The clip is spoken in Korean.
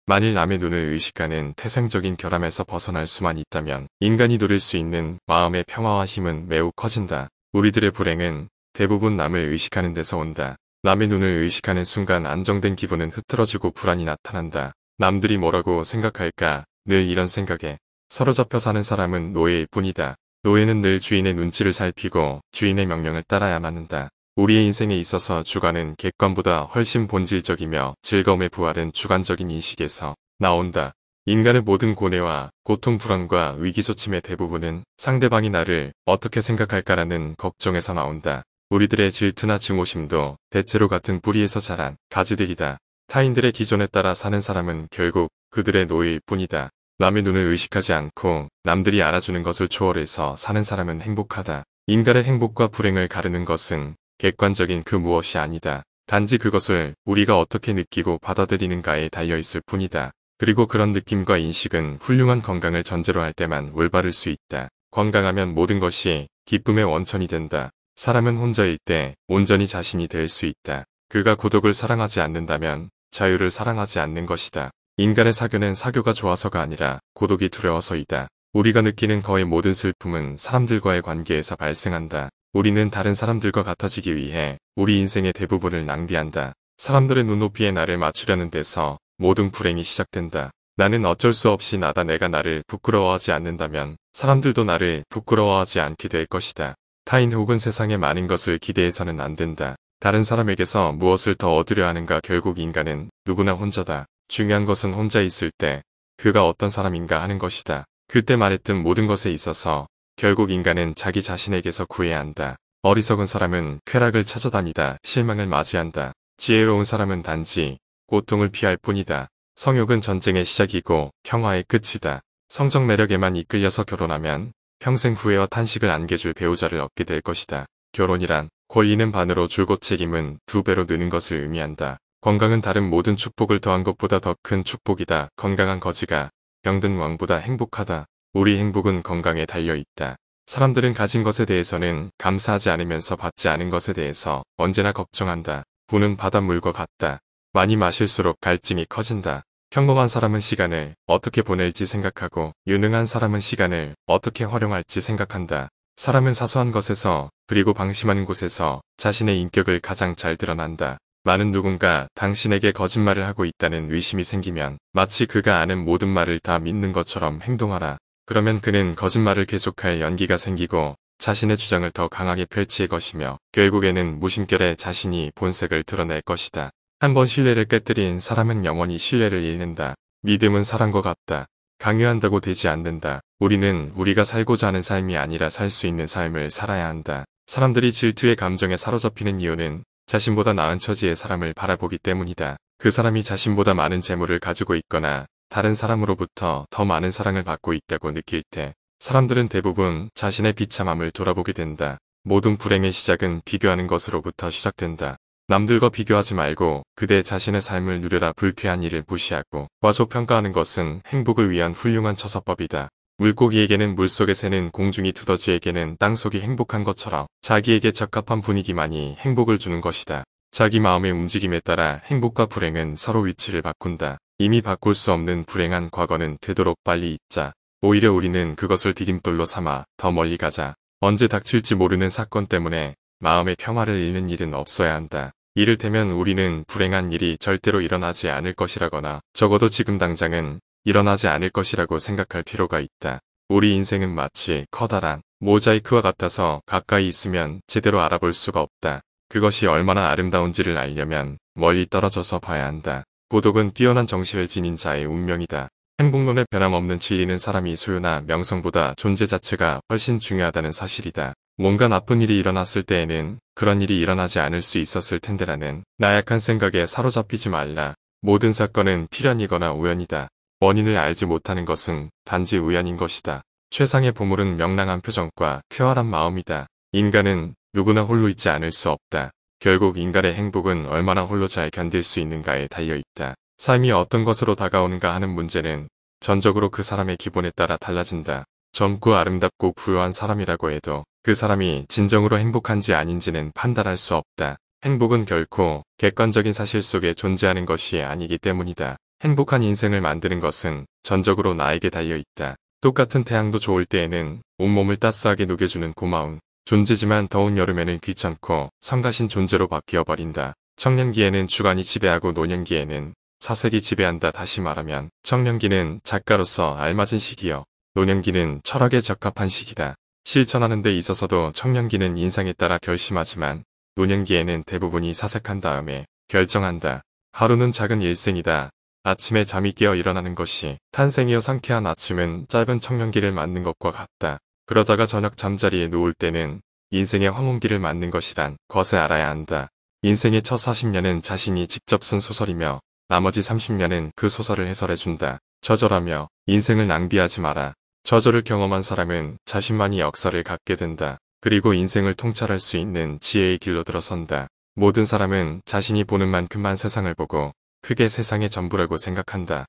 만일 남의 눈을 의식하는 태생적인 결함에서 벗어날 수만 있다면 인간이 누릴 수 있는 마음의 평화와 힘은 매우 커진다. 우리들의 불행은 대부분 남을 의식하는 데서 온다. 남의 눈을 의식하는 순간 안정된 기분은 흐트러지고 불안이 나타난다. 남들이 뭐라고 생각할까? 늘 이런 생각에 사로잡혀 사는 사람은 노예일 뿐이다. 노예는 늘 주인의 눈치를 살피고 주인의 명령을 따라야만 한다. 우리의 인생에 있어서 주관은 객관보다 훨씬 본질적이며 즐거움의 부활은 주관적인 인식에서 나온다. 인간의 모든 고뇌와 고통, 불안과 위기소침의 대부분은 상대방이 나를 어떻게 생각할까라는 걱정에서 나온다. 우리들의 질투나 증오심도 대체로 같은 뿌리에서 자란 가지들이다. 타인들의 기존에 따라 사는 사람은 결국 그들의 노예일 뿐이다. 남의 눈을 의식하지 않고 남들이 알아주는 것을 초월해서 사는 사람은 행복하다. 인간의 행복과 불행을 가르는 것은 객관적인 그 무엇이 아니다. 단지 그것을 우리가 어떻게 느끼고 받아들이는가에 달려있을 뿐이다. 그리고 그런 느낌과 인식은 훌륭한 건강을 전제로 할 때만 올바를 수 있다. 건강하면 모든 것이 기쁨의 원천이 된다. 사람은 혼자일 때 온전히 자신이 될 수 있다. 그가 고독을 사랑하지 않는다면 자유를 사랑하지 않는 것이다. 인간의 사교는 사교가 좋아서가 아니라 고독이 두려워서이다. 우리가 느끼는 거의 모든 슬픔은 사람들과의 관계에서 발생한다. 우리는 다른 사람들과 같아지기 위해 우리 인생의 대부분을 낭비한다. 사람들의 눈높이에 나를 맞추려는 데서 모든 불행이 시작된다. 나는 어쩔 수 없이 나다. 내가 나를 부끄러워하지 않는다면 사람들도 나를 부끄러워하지 않게 될 것이다. 타인 혹은 세상의 많은 것을 기대해서는 안 된다. 다른 사람에게서 무엇을 더 얻으려 하는가. 결국 인간은 누구나 혼자다. 중요한 것은 혼자 있을 때 그가 어떤 사람인가 하는 것이다. 그때 말했던 모든 것에 있어서 결국 인간은 자기 자신에게서 구해야 한다. 어리석은 사람은 쾌락을 찾아다니다 실망을 맞이한다. 지혜로운 사람은 단지 고통을 피할 뿐이다. 성욕은 전쟁의 시작이고 평화의 끝이다. 성적 매력에만 이끌려서 결혼하면 평생 후회와 탄식을 안겨줄 배우자를 얻게 될 것이다. 결혼이란 권리는 반으로 줄곧 책임은 2배로 느는 것을 의미한다. 건강은 다른 모든 축복을 더한 것보다 더 큰 축복이다. 건강한 거지가 병든 왕보다 행복하다. 우리 행복은 건강에 달려있다. 사람들은 가진 것에 대해서는 감사하지 않으면서 받지 않은 것에 대해서 언제나 걱정한다. 부는 바닷물과 같다. 많이 마실수록 갈증이 커진다. 평범한 사람은 시간을 어떻게 보낼지 생각하고 유능한 사람은 시간을 어떻게 활용할지 생각한다. 사람은 사소한 것에서 그리고 방심하는 곳에서 자신의 인격을 가장 잘 드러난다. 많은 누군가 당신에게 거짓말을 하고 있다는 의심이 생기면 마치 그가 아는 모든 말을 다 믿는 것처럼 행동하라. 그러면 그는 거짓말을 계속할 연기가 생기고 자신의 주장을 더 강하게 펼칠 것이며 결국에는 무심결에 자신이 본색을 드러낼 것이다. 한번 신뢰를 깨뜨린 사람은 영원히 신뢰를 잃는다. 믿음은 사랑과 같다. 강요한다고 되지 않는다. 우리는 우리가 살고자 하는 삶이 아니라 살 수 있는 삶을 살아야 한다. 사람들이 질투의 감정에 사로잡히는 이유는 자신보다 나은 처지의 사람을 바라보기 때문이다. 그 사람이 자신보다 많은 재물을 가지고 있거나 다른 사람으로부터 더 많은 사랑을 받고 있다고 느낄 때 사람들은 대부분 자신의 비참함을 돌아보게 된다. 모든 불행의 시작은 비교하는 것으로부터 시작된다. 남들과 비교하지 말고 그대 자신의 삶을 누려라. 불쾌한 일을 무시하고 과소평가하는 것은 행복을 위한 훌륭한 처사법이다. 물고기에게는 물속에 새는 공중이 두더지에게는 땅속이 행복한 것처럼 자기에게 적합한 분위기만이 행복을 주는 것이다. 자기 마음의 움직임에 따라 행복과 불행은 서로 위치를 바꾼다. 이미 바꿀 수 없는 불행한 과거는 되도록 빨리 잊자. 오히려 우리는 그것을 디딤돌로 삼아 더 멀리 가자. 언제 닥칠지 모르는 사건 때문에 마음의 평화를 잃는 일은 없어야 한다. 이를테면 우리는 불행한 일이 절대로 일어나지 않을 것이라거나 적어도 지금 당장은 일어나지 않을 것이라고 생각할 필요가 있다. 우리 인생은 마치 커다란 모자이크와 같아서 가까이 있으면 제대로 알아볼 수가 없다. 그것이 얼마나 아름다운지를 알려면 멀리 떨어져서 봐야 한다. 고독은 뛰어난 정신을 지닌 자의 운명이다. 행복론의 변함없는 진리는 사람이 소유나 명성보다 존재 자체가 훨씬 중요하다는 사실이다. 뭔가 나쁜 일이 일어났을 때에는 그런 일이 일어나지 않을 수 있었을 텐데라는 나약한 생각에 사로잡히지 말라. 모든 사건은 필연이거나 우연이다. 원인을 알지 못하는 것은 단지 우연인 것이다. 최상의 보물은 명랑한 표정과 쾌활한 마음이다. 인간은 누구나 홀로 있지 않을 수 없다. 결국 인간의 행복은 얼마나 홀로 잘 견딜 수 있는가에 달려있다. 삶이 어떤 것으로 다가오는가 하는 문제는 전적으로 그 사람의 기본에 따라 달라진다. 젊고 아름답고 부유한 사람이라고 해도 그 사람이 진정으로 행복한지 아닌지는 판단할 수 없다. 행복은 결코 객관적인 사실 속에 존재하는 것이 아니기 때문이다. 행복한 인생을 만드는 것은 전적으로 나에게 달려 있다. 똑같은 태양도 좋을 때에는 온몸을 따스하게 녹여주는 고마운 존재지만 더운 여름에는 귀찮고 성가신 존재로 바뀌어버린다. 청년기에는 주관이 지배하고 노년기에는 사색이 지배한다. 다시 말하면 청년기는 작가로서 알맞은 시기여 노년기는 철학에 적합한 시기다. 실천하는 데 있어서도 청년기는 인상에 따라 결심하지만 노년기에는 대부분이 사색한 다음에 결정한다. 하루는 작은 일생이다. 아침에 잠이 깨어 일어나는 것이 탄생이여 상쾌한 아침은 짧은 청년기를 맞는 것과 같다. 그러다가 저녁 잠자리에 누울 때는 인생의 황혼기를 맞는 것이란 것을 알아야 한다. 인생의 첫 40년은 자신이 직접 쓴 소설이며 나머지 30년은 그 소설을 해설해준다. 저절하며 인생을 낭비하지 마라. 저절을 경험한 사람은 자신만이 역사를 갖게 된다. 그리고 인생을 통찰할 수 있는 지혜의 길로 들어선다. 모든 사람은 자신이 보는 만큼만 세상을 보고 크게 세상의 전부라고 생각한다.